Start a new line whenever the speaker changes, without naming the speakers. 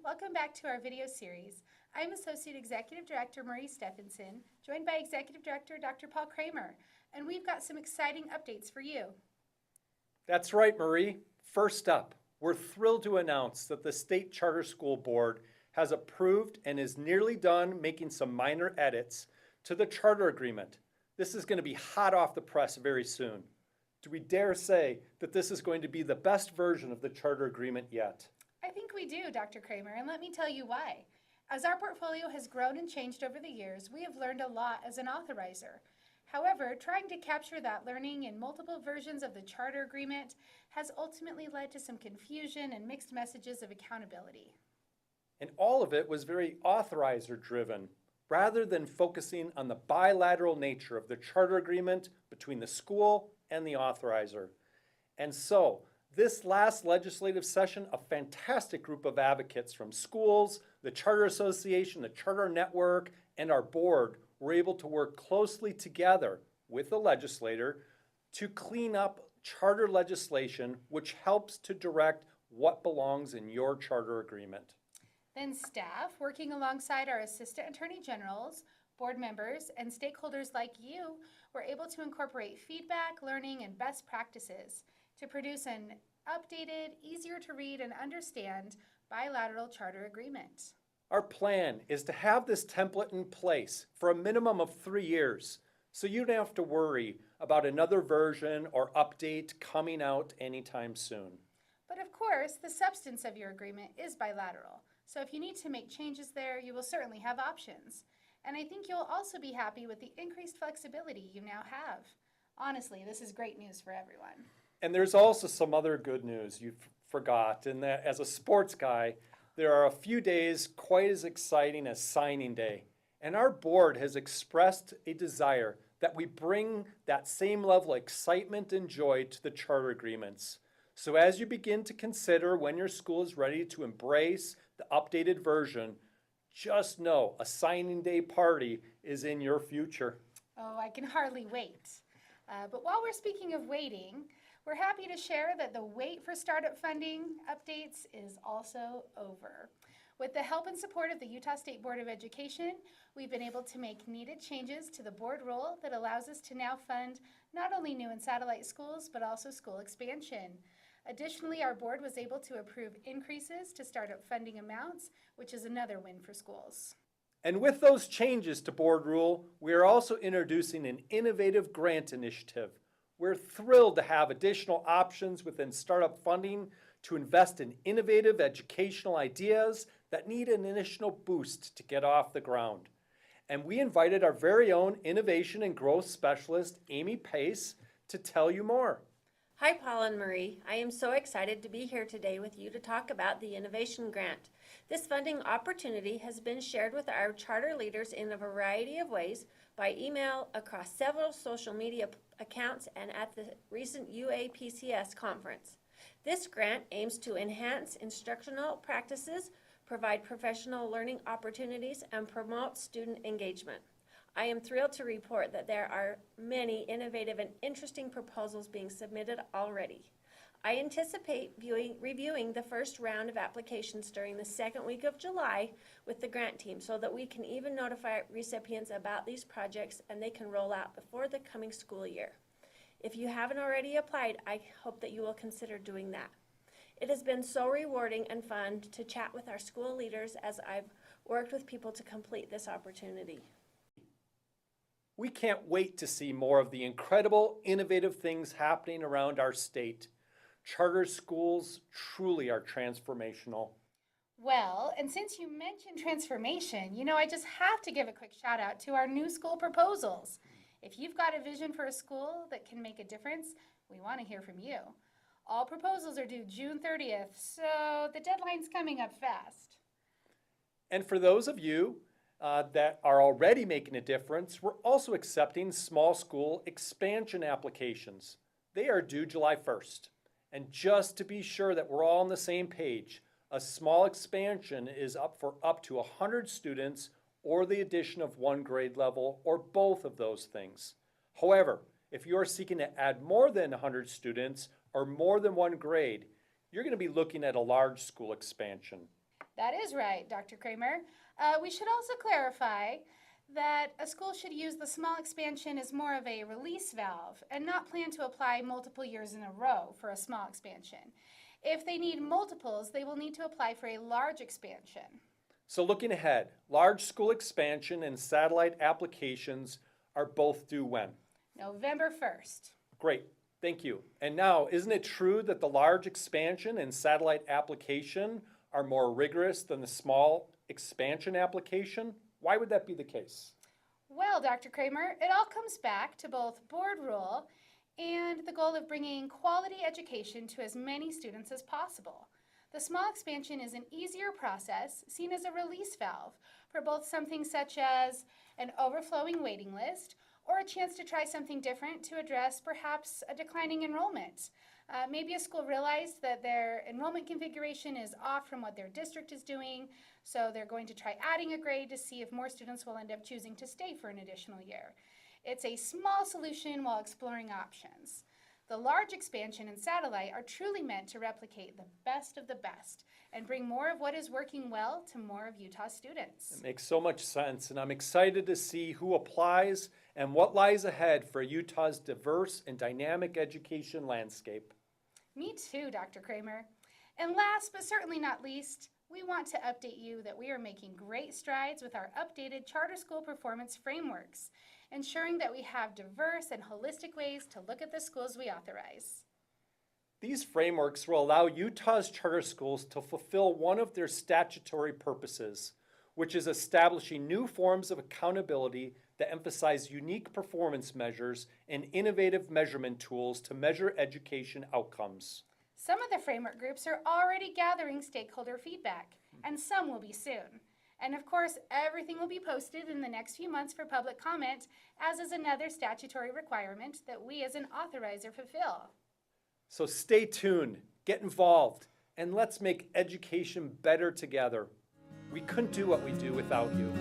Welcome back to our video series. I'm Associate Executive Director Marie Stephenson, joined by Executive Director Dr. Paul Kramer, and we've got some exciting updates for you.
That's right, Marie. First up, we're thrilled to announce that the State Charter School Board has approved and is nearly done making some minor edits to the charter agreement. This is going to be hot off the press very soon. Do we dare say that this is going to be the best version of the charter agreement yet?
I think we do, Dr. Kramer, and let me tell you why. As our portfolio has grown and changed over the years, we have learned a lot as an authorizer. However, trying to capture that learning in multiple versions of the charter agreement has ultimately led to some confusion and mixed messages of accountability.
And all of it was very authorizer driven, rather than focusing on the bilateral nature of the charter agreement between the school and the authorizer. And so, this last legislative session, a fantastic group of advocates from schools, the Charter Association, the Charter Network, and our board were able to work closely together with the legislator to clean up charter legislation, which helps to direct what belongs in your charter agreement.
Then staff, working alongside our Assistant Attorney Generals, board members, and stakeholders like you, were able to incorporate feedback, learning, and best practices to produce an updated, easier to read and understand bilateral charter agreement.
Our plan is to have this template in place for a minimum of 3 years, so you don't have to worry about another version or update coming out anytime soon.
But of course, the substance of your agreement is bilateral, so if you need to make changes there, you will certainly have options. And I think you'll also be happy with the increased flexibility you now have. Honestly, this is great news for everyone.
And there's also some other good news you forgot, in that as a sports guy, there are a few days quite as exciting as signing day. And our board has expressed a desire that we bring that same level of excitement and joy to the charter agreements. So as you begin to consider when your school is ready to embrace the updated version, just know a signing day party is in your future.
Oh, I can hardly wait. But while we're speaking of waiting, we're happy to share that the wait for startup funding updates is also over. With the help and support of the Utah State Board of Education, we've been able to make needed changes to the board rule that allows us to now fund not only new and satellite schools, but also school expansion. Additionally, our board was able to approve increases to startup funding amounts, which is another win for schools.
And with those changes to board rule, we are also introducing an innovative grant initiative. We're thrilled to have additional options within startup funding to invest in innovative educational ideas that need an initial boost to get off the ground. And we invited our very own innovation and growth specialist, Amy Pace, to tell you more.
Hi, Paul and Marie. I am so excited to be here today with you to talk about the Innovation Grant. This funding opportunity has been shared with our charter leaders in a variety of ways by email, across several social media accounts, and at the recent UAPCS conference. This grant aims to enhance instructional practices, provide professional learning opportunities, and promote student engagement. I am thrilled to report that there are many innovative and interesting proposals being submitted already. I anticipate reviewing the first round of applications during the second week of July with the grant team so that we can even notify recipients about these projects and they can roll out before the coming school year. If you haven't already applied, I hope that you will consider doing that. It has been so rewarding and fun to chat with our school leaders as I've worked with people to complete this opportunity.
We can't wait to see more of the incredible, innovative things happening around our state. Charter schools truly are transformational.
Well, and since you mentioned transformation, I just have to give a quick shout out to our new school proposals. If you've got a vision for a school that can make a difference, we want to hear from you. All proposals are due June 30th, so the deadline's coming up fast.
And for those of you that are already making a difference, we're also accepting small school expansion applications. They are due July 1st. And just to be sure that we're all on the same page, a small expansion is up for up to 100 students or the addition of one grade level or both of those things. However, if you are seeking to add more than 100 students or more than one grade, you're going to be looking at a large school expansion.
That is right, Dr. Kramer. We should also clarify that a school should use the small expansion as more of a release valve and not plan to apply multiple years in a row for a small expansion. If they need multiples, they will need to apply for a large expansion.
So looking ahead, large school expansion and satellite applications are both due when?
November 1st.
Great, thank you. And now, isn't it true that the large expansion and satellite application are more rigorous than the small expansion application? Why would that be the case?
Well, Dr. Kramer, it all comes back to both board rule and the goal of bringing quality education to as many students as possible. The small expansion is an easier process, seen as a release valve for both something such as an overflowing waiting list or a chance to try something different to address perhaps a declining enrollment. Maybe a school realized that their enrollment configuration is off from what their district is doing, so they're going to try adding a grade to see if more students will end up choosing to stay for an additional year. It's a small solution while exploring options. The large expansion and satellite are truly meant to replicate the best of the best and bring more of what is working well to more of Utah students.
It makes so much sense, and I'm excited to see who applies and what lies ahead for Utah's diverse and dynamic education landscape.
Me too, Dr. Kramer. And last but certainly not least, we want to update you that we are making great strides with our updated charter school performance frameworks, ensuring that we have diverse and holistic ways to look at the schools we authorize.
These frameworks will allow Utah's charter schools to fulfill one of their statutory purposes, which is establishing new forms of accountability that emphasize unique performance measures and innovative measurement tools to measure education outcomes.
Some of the framework groups are already gathering stakeholder feedback, and some will be soon. And of course, everything will be posted in the next few months for public comment, as is another statutory requirement that we as an authorizer fulfill.
So stay tuned, get involved, and let's make education better together. We couldn't do what we do without you.